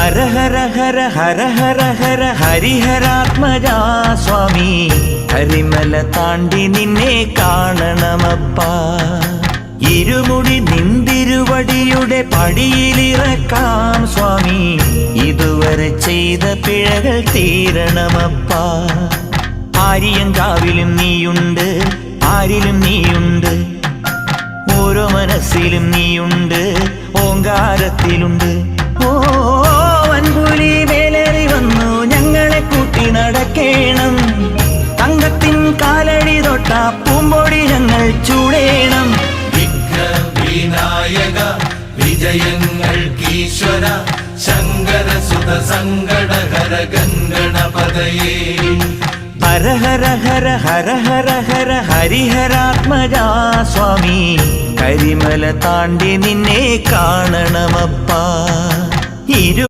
ഹര ഹര ഹര ഹര ഹര ഹര ഹരിഹരാത്മജാ സ്വാമി, കരിമല താണ്ടി നിന്നെ കാണണമപ്പാ. ഇരുമുടി നിന്തിരുവടിയുടെ പടിയിലിറക്കാം സ്വാമി, ഇതുവരെ ചെയ്ത പിഴകൾ തീരണമപ്പാ. ആര്യങ്കാവിലും നീയുണ്ട്, ആരിലും നീയുണ്ട്, ഓരോ മനസ്സിലും നീയുണ്ട്, ഓങ്കാരത്തിലുണ്ട്. ഓ വൻപുലി മേലേറി വന്നു ഞങ്ങളെ കൂട്ടി നടക്കേണം, തങ്കത്തിൻ കാലടി തൊട്ട പൂമ്പൊടി ഞങ്ങൾ ചൂടേണം. വിനായക വിജയങ്ങൾക്കീശ്വര ശങ്കര സുത സങ്കടഹര ഗംഗണപതയേ. ഹര ഹര ഹര ഹര ഹര ഹര ഹരിഹരാത്മജാ സ്വാമി, കരിമല താണ്ടി നിന്നെ കാണണമപ്പാ.